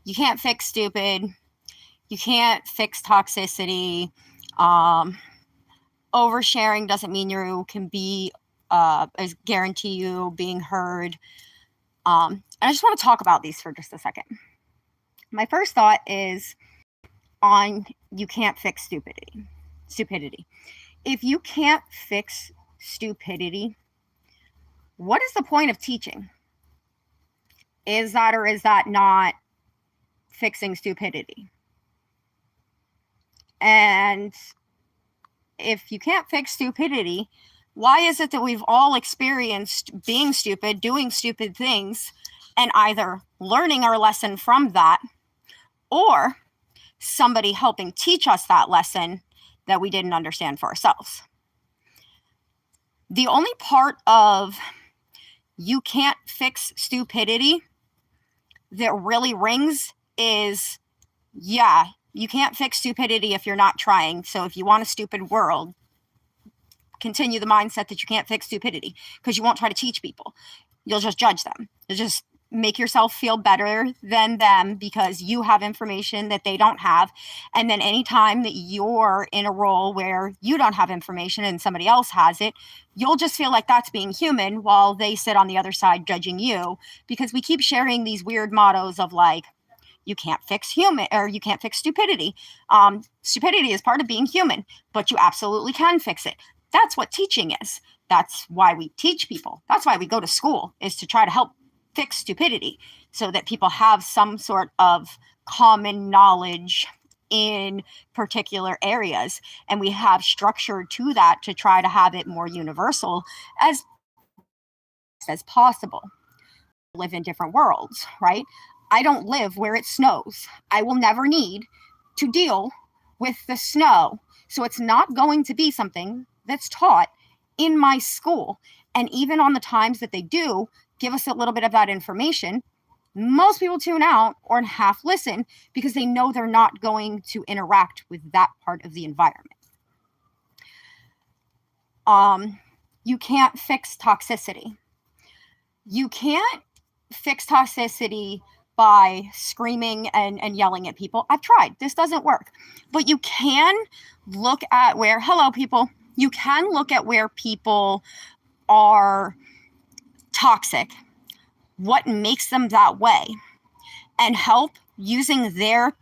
You can't fix stupid. You can't fix toxicity. Oversharing doesn't mean you can be guarantee you being heard. And I just want to talk about these for just a second. My first thought is on you can't fix stupidity. If you can't fix stupidity, what is the point of teaching? Is that or is that not fixing stupidity? And if you can't fix stupidity, why is it that we've all experienced being stupid, doing stupid things, and either learning our lesson from that or somebody helping teach us that lesson that we didn't understand for ourselves? The only part of you can't fix stupidity that really rings is, yeah, you can't fix stupidity if you're not trying. So if you want a stupid world, continue the mindset that you can't fix stupidity, because you won't try to teach people. You'll just judge them. You'll just make yourself feel better than them because you have information that they don't have. And then anytime that you're in a role where you don't have information and somebody else has it, you'll just feel like that's being human while they sit on the other side judging you, because we keep sharing these weird mottos of like, you can't fix human, or you can't fix stupidity. Stupidity is part of being human, but you absolutely can fix it. That's what teaching is. That's why we teach people. That's why we go to school, is to try to help fix stupidity so that people have some sort of common knowledge in particular areas. And we have structure to that to try to have it more universal as possible. Live in different worlds, right? I don't live where it snows. I will never need to deal with the snow. So it's not going to be something that's taught in my school. And even on the times that they do give us a little bit of that information, most people tune out or half listen because they know they're not going to interact with that part of the environment. You can't fix toxicity. You can't fix toxicity by screaming and yelling at people. I've tried. This doesn't work. But you can look at where, hello, people. You can look at where people are toxic, what makes them that way, and help using their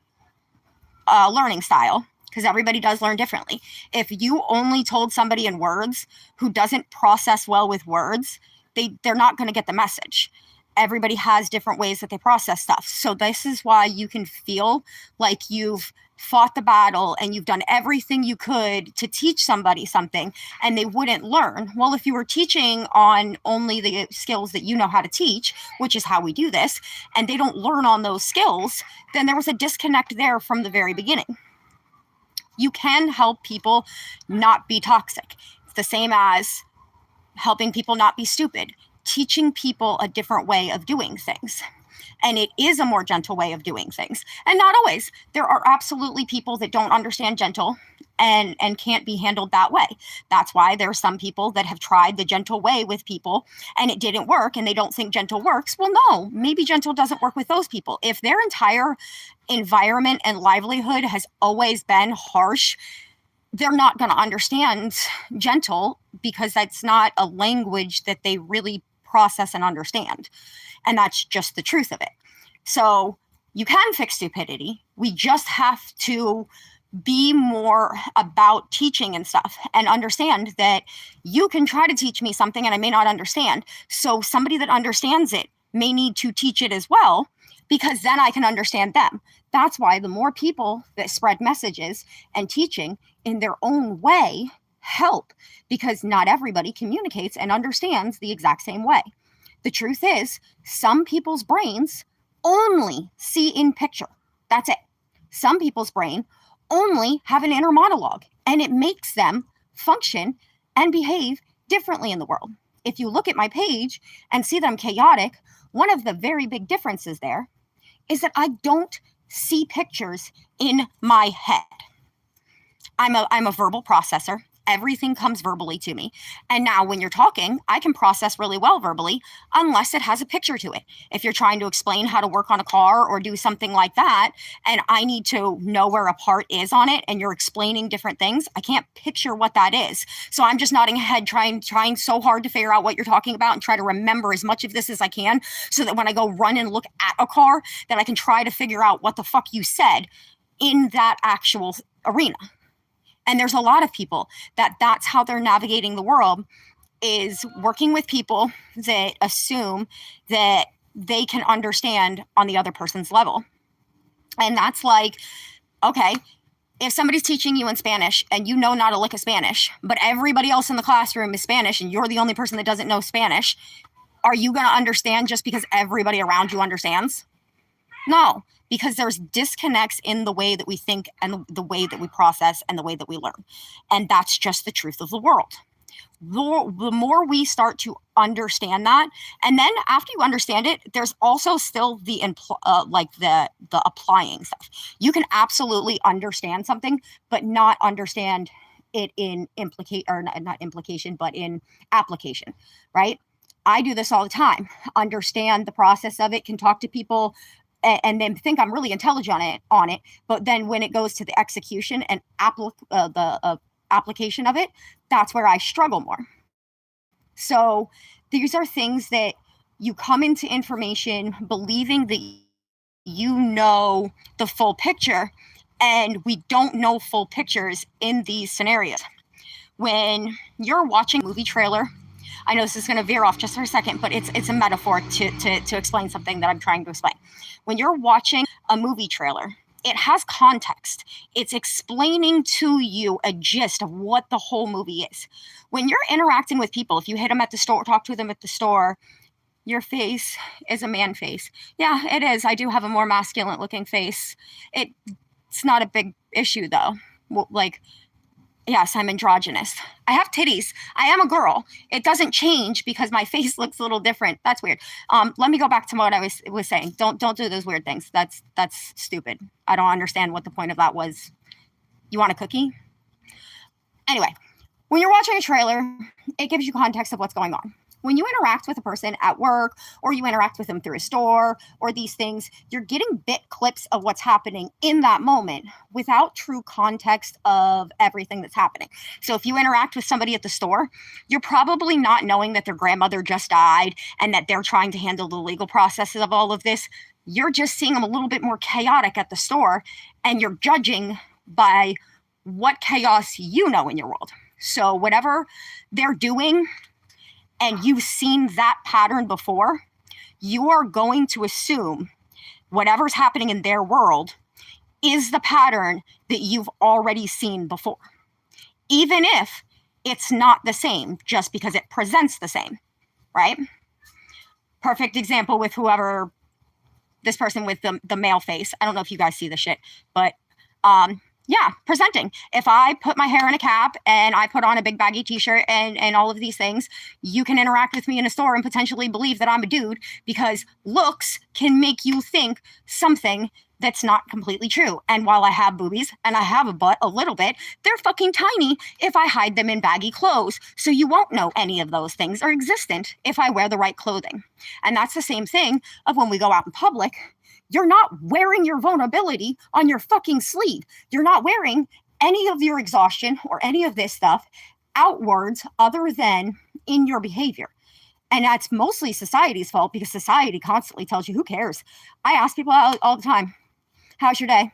learning style, because everybody does learn differently. If you only told somebody in words who doesn't process well with words, they're not going to get the message. Everybody has different ways that they process stuff. So this is why you can feel like you've fought the battle and you've done everything you could to teach somebody something and they wouldn't learn. Well, if you were teaching on only the skills that you know how to teach, which is how we do this, and they don't learn on those skills, then there was a disconnect there from the very beginning. You can help people not be toxic. It's the same as helping people not be stupid, teaching people a different way of doing things. And it is a more gentle way of doing things. And not always. There are absolutely people that don't understand gentle and can't be handled that way. That's why there are some people that have tried the gentle way with people and it didn't work and they don't think gentle works. Well, no, maybe gentle doesn't work with those people. If their entire environment and livelihood has always been harsh, they're not going to understand gentle because that's not a language that they really process and understand. And that's just the truth of it. So you can fix stupidity. We just have to be more about teaching and stuff and understand that you can try to teach me something and I may not understand. So somebody that understands it may need to teach it as well, because then I can understand them. That's why the more people that spread messages and teaching in their own way help, because not everybody communicates and understands the exact same way. The truth is, some people's brains only see in picture. That's it. Some people's brain only have an inner monologue, and it makes them function and behave differently in the world. If you look at my page and see that I'm chaotic, one of the very big differences there is that I don't see pictures in my head. I'm a verbal processor. Everything comes verbally to me. And now when you're talking, I can process really well verbally unless it has a picture to it. If you're trying to explain how to work on a car or do something like that, and I need to know where a part is on it and you're explaining different things, I can't picture what that is. So I'm just nodding ahead, trying so hard to figure out what you're talking about and try to remember as much of this as I can so that when I go run and look at a car, that I can try to figure out what the fuck you said in that actual arena. And there's a lot of people that's how they're navigating the world, is working with people that assume that they can understand on the other person's level. And that's like, okay, if somebody's teaching you in Spanish and you know not a lick of Spanish, but everybody else in the classroom is Spanish and you're the only person that doesn't know Spanish, are you going to understand just because everybody around you understands? No, because there's disconnects in the way that we think and the way that we process and the way that we learn. And that's just the truth of the world. The more we start to understand that, and then after you understand it, there's also still the applying stuff. You can absolutely understand something, but not understand it in not implication, but in application, right? I do this all the time. Understand the process of it, can talk to people, and then think I'm really intelligent on it. But then when it goes to the execution and application of it, that's where I struggle more. So these are things that you come into information believing that you know the full picture, and we don't know full pictures in these scenarios. When you're watching a movie trailer, I know this is going to veer off just for a second, but it's a metaphor to explain something that I'm trying to explain. When you're watching a movie trailer, it has context. It's explaining to you a gist of what the whole movie is. When you're interacting with people, if you hit them at the store, talk to them at the store, your face is a man face. Yeah, it is. I do have a more masculine looking face. It's not a big issue though. Well, like, yes, I'm androgynous. I have titties. I am a girl. It doesn't change because my face looks a little different. That's weird. Let me go back to what I was saying. Don't do those weird things. That's stupid. I don't understand what the point of that was. You want a cookie? Anyway, when you're watching a trailer, it gives you context of what's going on. When you interact with a person at work, or you interact with them through a store, or these things, you're getting bit clips of what's happening in that moment without true context of everything that's happening. So if you interact with somebody at the store, you're probably not knowing that their grandmother just died and that they're trying to handle the legal processes of all of this. You're just seeing them a little bit more chaotic at the store, and you're judging by what chaos you know in your world. So whatever they're doing, and you've seen that pattern before, you are going to assume whatever's happening in their world is the pattern that you've already seen before, even if it's not the same, just because it presents the same, right? Perfect example with whoever, this person with the male face. I don't know if you guys see the shit, but yeah, presenting. If I put my hair in a cap and I put on a big baggy t-shirt and all of these things, you can interact with me in a store and potentially believe that I'm a dude, because looks can make you think something that's not completely true. And while I have boobies and I have a butt a little bit, they're fucking tiny if I hide them in baggy clothes. So you won't know any of those things are existent if I wear the right clothing. And that's the same thing of when we go out in public. You're not wearing your vulnerability on your fucking sleeve. You're not wearing any of your exhaustion or any of this stuff outwards other than in your behavior. And that's mostly society's fault, because society constantly tells you, who cares? I ask people all the time, how's your day?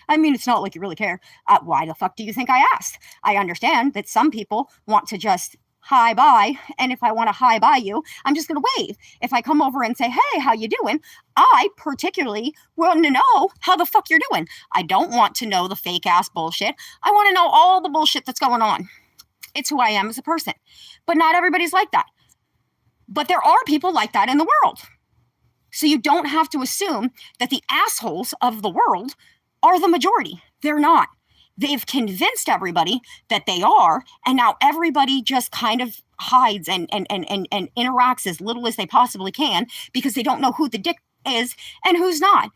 I mean, it's not like you really care. Why the fuck do you think I asked? I understand that some people want to just hi bye, and if I want to hi bye you, I'm just going to wave. If I come over and say, hey, how you doing? I particularly want to know how the fuck you're doing. I don't want to know the fake ass bullshit. I want to know all the bullshit that's going on. It's who I am as a person. But not everybody's like that. But there are people like that in the world. So you don't have to assume that the assholes of the world are the majority. They're not. They've convinced everybody that they are, and now everybody just kind of hides and interacts as little as they possibly can, because they don't know who the dick is and who's not.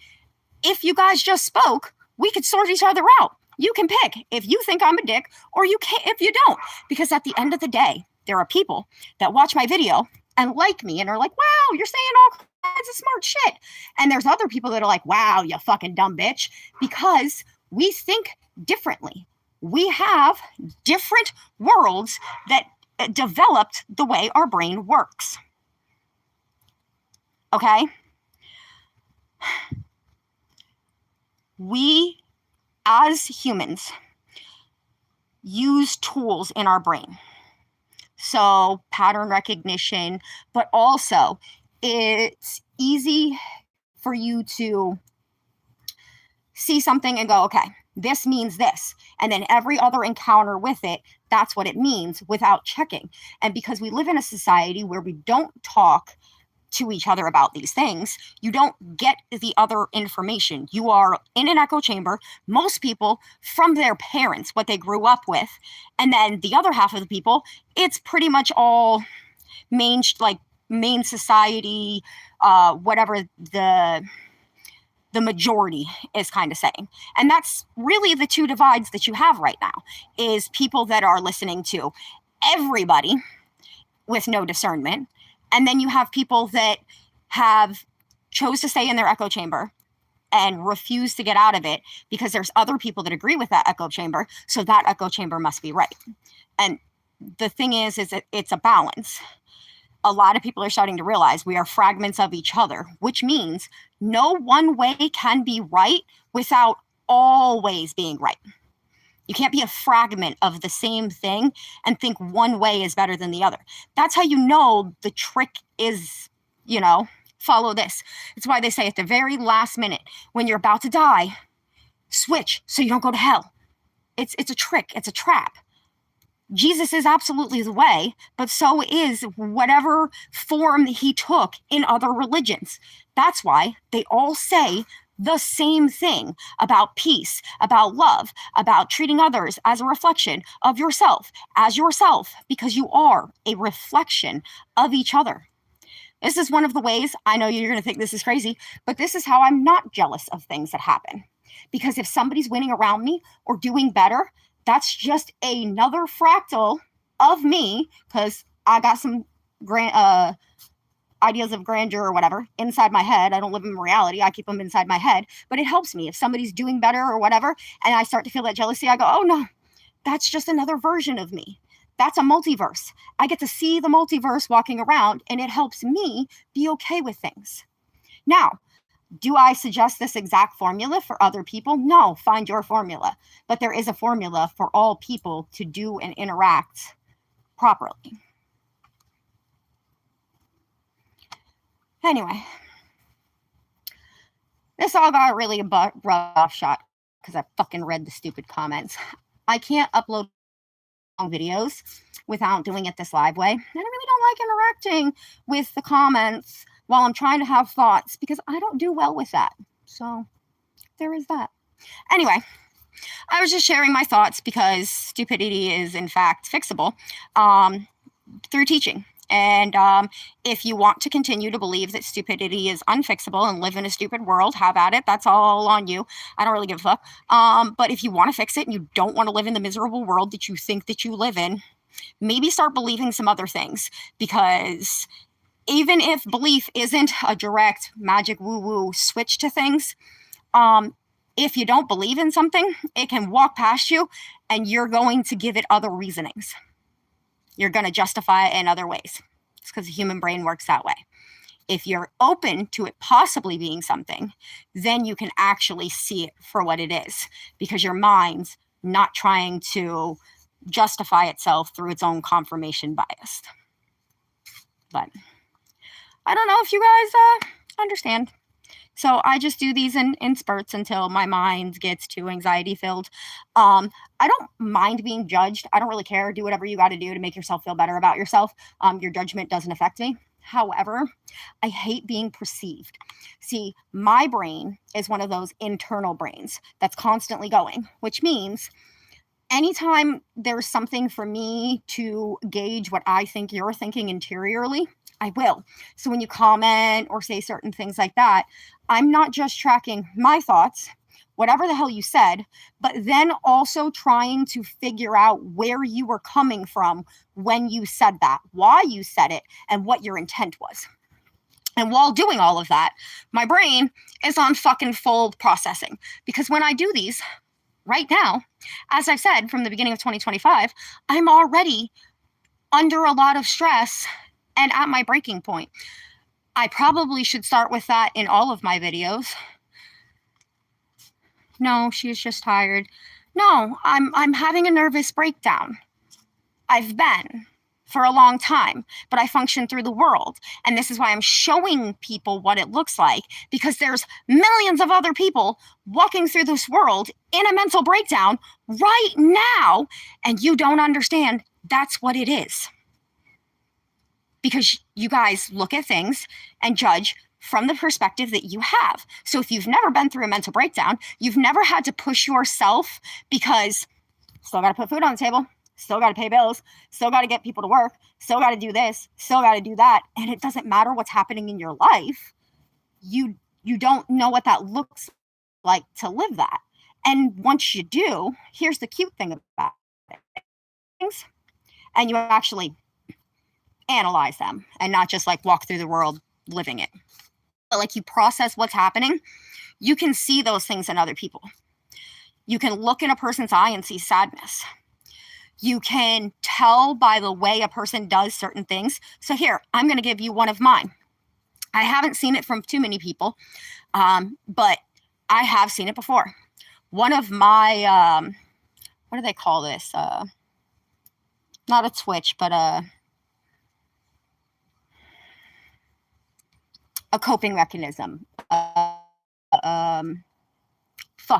If you guys just spoke, we could sort each other out. You can pick if you think I'm a dick or you can't if you don't. Because at the end of the day, there are people that watch my video and like me and are like, wow, you're saying all kinds of smart shit. And there's other people that are like, wow, you fucking dumb bitch. Because we think differently. We have different worlds that developed the way our brain works. Okay? We, as humans, use tools in our brain. So pattern recognition, but also it's easy for you to see something and go, okay, this means this. And then every other encounter with it, that's what it means without checking. And because we live in a society where we don't talk to each other about these things, you don't get the other information. You are in an echo chamber, most people from their parents, what they grew up with. And then the other half of the people, it's pretty much all main society, whatever the majority is kind of saying. And that's really the two divides that you have right now, is people that are listening to everybody with no discernment. And then you have people that have chose to stay in their echo chamber and refuse to get out of it because there's other people that agree with that echo chamber. So that echo chamber must be right. And the thing is that it's a balance. A lot of people are starting to realize we are fragments of each other, which means no one way can be right without always being right. You can't be a fragment of the same thing and think one way is better than the other. That's how you know the trick is, follow this. It's why they say at the very last minute, when you're about to die, switch so you don't go to hell. It's a trick. It's a trap. Jesus is absolutely the way, but so is whatever form he took in other religions. That's why they all say the same thing about peace, about love, about treating others as a reflection of yourself, as yourself, because you are a reflection of each other. This is one of the ways, I know you're going to think this is crazy, but this is how I'm not jealous of things that happen. Because if somebody's winning around me or doing better, that's just another fractal of me, because I got some ideas of grandeur or whatever inside my head. I don't live in reality. I keep them inside my head, but it helps me. If somebody's doing better or whatever, and I start to feel that jealousy, I go, oh no, that's just another version of me. That's a multiverse. I get to see the multiverse walking around, and it helps me be okay with things. Now, do I suggest this exact formula for other people? No, find your formula. But there is a formula for all people to do and interact properly. Anyway, this all got really a rough shot because I fucking read the stupid comments. I can't upload videos without doing it this live way. And I really don't like interacting with the comments while I'm trying to have thoughts because I don't do well with that. So there is that. Anyway, I was just sharing my thoughts because stupidity is in fact fixable through teaching. And if you want to continue to believe that stupidity is unfixable and live in a stupid world, have at it. That's all on you. I don't really give a fuck. But if you want to fix it and you don't want to live in the miserable world that you think that you live in, maybe start believing some other things. Because even if belief isn't a direct magic woo-woo switch to things, if you don't believe in something, it can walk past you and you're going to give it other reasonings. You're going to justify it in other ways. It's because the human brain works that way. If you're open to it possibly being something, then you can actually see it for what it is because your mind's not trying to justify itself through its own confirmation bias. But I don't know if you guys understand. So I just do these in spurts until my mind gets too anxiety filled. I don't mind being judged. I don't really care. Do whatever you got to do to make yourself feel better about yourself. Your judgment doesn't affect me. However, I hate being perceived. See, my brain is one of those internal brains that's constantly going, which means anytime there's something for me to gauge what I think you're thinking interiorly, I will. So when you comment or say certain things like that, I'm not just tracking my thoughts, whatever the hell you said, but then also trying to figure out where you were coming from when you said that, why you said it, and what your intent was. And while doing all of that, my brain is on fucking full processing, because when I do these right now, as I've said from the beginning of 2025, I'm already under a lot of stress and at my breaking point. I probably should start with that in all of my videos. No, she's just tired. No, I'm having a nervous breakdown. I've been for a long time, but I function through the world. And this is why I'm showing people what it looks like, because there's millions of other people walking through this world in a mental breakdown right now, and you don't understand that's what it is. Because you guys look at things and judge from the perspective that you have. So if you've never been through a mental breakdown, you've never had to push yourself because still got to put food on the table, still got to pay bills, still got to get people to work, still got to do this, still got to do that. And it doesn't matter what's happening in your life. You don't know what that looks like to live that. And once you do, here's the cute thing about it. And you actually analyze them and not just like walk through the world living it. But like you process what's happening, you can see those things in other people. You can look in a person's eye and see sadness. You can tell by the way a person does certain things. So here, I'm going to give you one of mine. I haven't seen it from too many people, but I have seen it before. One of my, what do they call this? Not a twitch, but a coping mechanism. Fuck,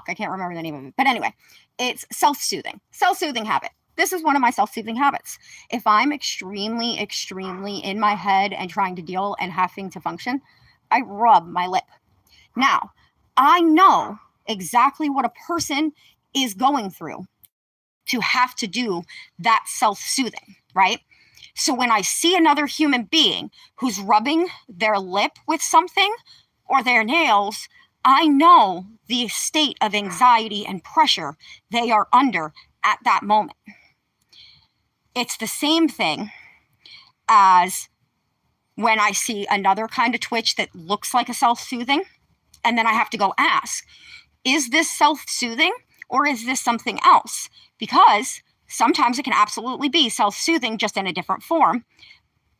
I can't remember the name of it. But anyway, it's self-soothing habit. This is one of my self-soothing habits. If I'm extremely, extremely in my head and trying to deal and having to function, I rub my lip. Now, I know exactly what a person is going through to have to do that self-soothing, right? So when I see another human being who's rubbing their lip with something or their nails, I know the state of anxiety and pressure they are under at that moment. It's the same thing as when I see another kind of twitch that looks like a self-soothing, and then I have to go ask, is this self-soothing or is this something else? Because sometimes it can absolutely be self-soothing, just in a different form.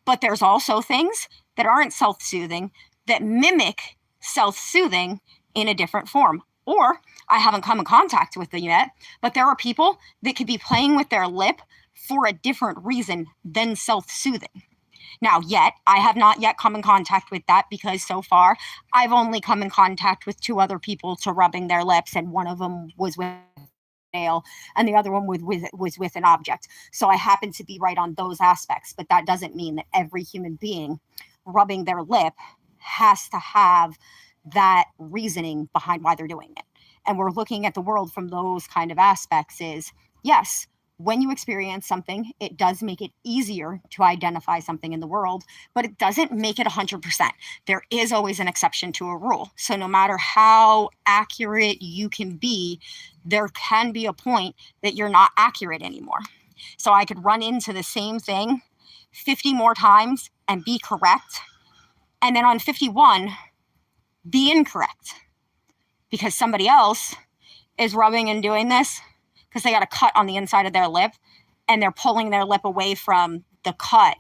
But there's also things that aren't self-soothing that mimic self-soothing in a different form. Or I haven't come in contact with them yet, but there are people that could be playing with their lip for a different reason than self-soothing. Now, yet, I have not yet come in contact with that, because so far I've only come in contact with 2 other people to rubbing their lips, and one of them was with nail and the other one was with an object. So I happen to be right on those aspects, but that doesn't mean that every human being rubbing their lip has to have that reasoning behind why they're doing it. And we're looking at the world from those kind of aspects. Is yes, when you experience something, it does make it easier to identify something in the world, but it doesn't make it 100%. There is always an exception to a rule. So no matter how accurate you can be, there can be a point that you're not accurate anymore. So I could run into the same thing 50 more times and be correct, and then on 51, be incorrect, because somebody else is rubbing and doing this because they got a cut on the inside of their lip and they're pulling their lip away from the cut.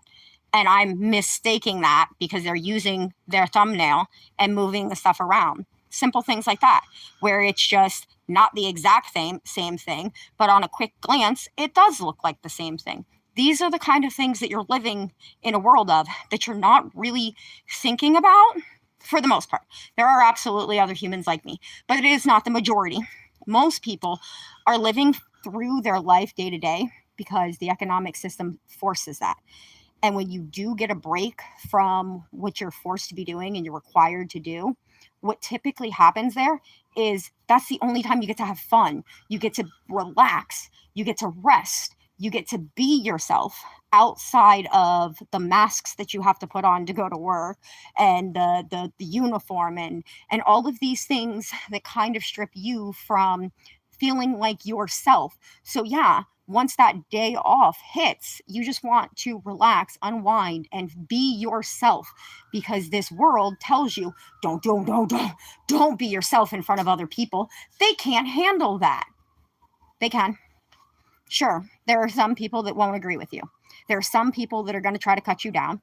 And I'm mistaking that because they're using their thumbnail and moving the stuff around. Simple things like that, where it's just not the exact same thing, but on a quick glance, it does look like the same thing. These are the kind of things that you're living in a world of that you're not really thinking about for the most part. There are absolutely other humans like me, but it is not the majority. Most people are living through their life day to day because the economic system forces that. And when you do get a break from what you're forced to be doing and you're required to do, what typically happens there is that's the only time you get to have fun. You get to relax. You get to rest. You get to be yourself outside of the masks that you have to put on to go to work, and the uniform, and all of these things that kind of strip you from feeling like yourself. So yeah, once that day off hits, you just want to relax, unwind, and be yourself, because this world tells you don't be yourself in front of other people. They can't handle that. They can. Sure, there are some people that won't agree with you. There are some people that are going to try to cut you down.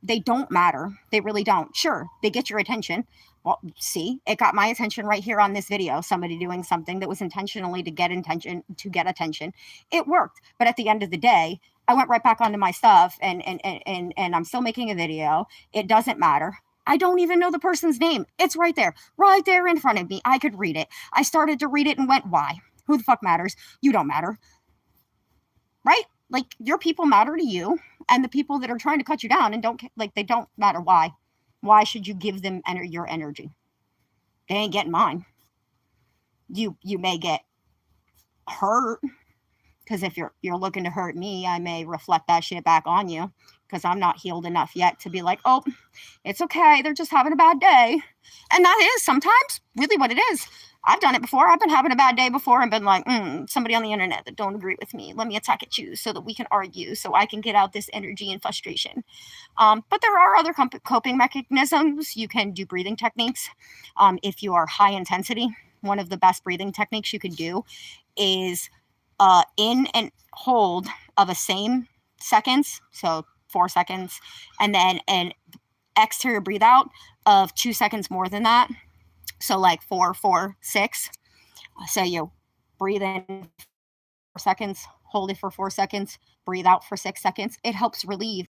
They don't matter. They really don't. Sure, they get your attention. Well, see, it got my attention right here on this video. Somebody doing something that was intentionally to get attention. It worked. But at the end of the day, I went right back onto my stuff, and I'm still making a video. It doesn't matter. I don't even know the person's name. It's right there in front of me. I could read it. I started to read it and went, why? Who the fuck matters? You don't matter. Right? Like, your people matter to you, and the people that are trying to cut you down and they don't matter. Why should you give them your energy? They ain't getting mine. You may get hurt, because if you're looking to hurt me, I may reflect that shit back on you, because I'm not healed enough yet to be like, oh, it's okay, they're just having a bad day. And that is sometimes really what it is. I've done it before. I've been having a bad day before and been like, somebody on the internet that don't agree with me, let me attack at you so that we can argue, so I can get out this energy and frustration. But there are other coping mechanisms. You can do breathing techniques. If you are high intensity, one of the best breathing techniques you can do is in and hold of a same seconds, so 4 seconds, and then an exterior breathe out of 2 seconds more than that. So like 4, 4, 6. So you breathe in 4 seconds, hold it for 4 seconds, breathe out for 6 seconds. It helps relieve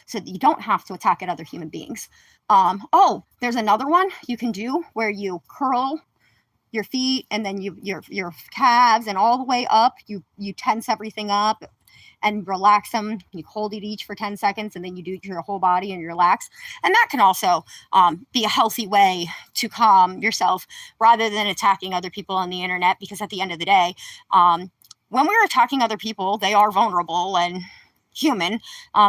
so that you don't have to attack at other human beings. There's another one you can do where you curl your feet, and then your calves, and all the way up, you tense everything up and relax them. You hold it each for 10 seconds, and then you do it to your whole body and you relax. And that can also be a healthy way to calm yourself rather than attacking other people on the internet, because at the end of the day, when we're attacking other people, they are vulnerable and human.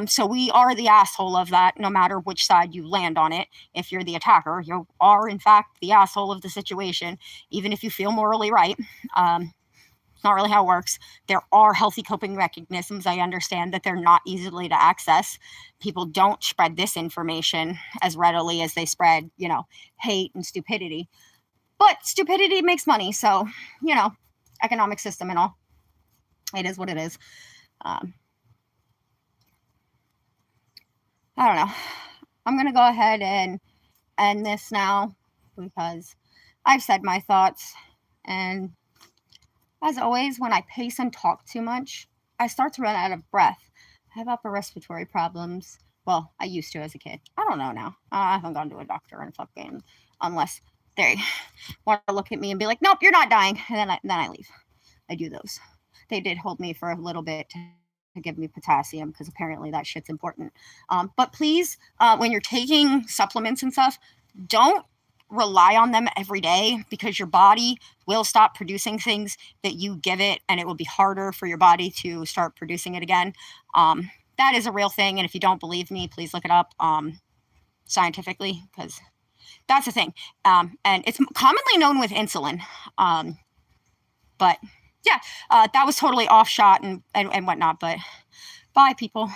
So we are the asshole of that, no matter which side you land on it. If you're the attacker, you are in fact the asshole of the situation, even if you feel morally right. It's not really how it works. There are healthy coping mechanisms. I understand that they're not easily to access. People don't spread this information as readily as they spread, hate and stupidity. But stupidity makes money. So, economic system and all. It is what it is. I don't know. I'm going to go ahead and end this now, because I've said my thoughts. And as always, when I pace and talk too much, I start to run out of breath. I have upper respiratory problems. Well, I used to as a kid. I don't know now. I haven't gone to a doctor in fucking, unless they want to look at me and be like, nope, you're not dying. And then I leave. I do those. They did hold me for a little bit to give me potassium, because apparently that shit's important. But please, when you're taking supplements and stuff, don't rely on them every day, because your body will stop producing things that you give it, and it will be harder for your body to start producing it again. That is a real thing. And if you don't believe me, please look it up scientifically, because that's a thing. And it's commonly known with insulin. But yeah, that was totally off shot and whatnot. But bye, people.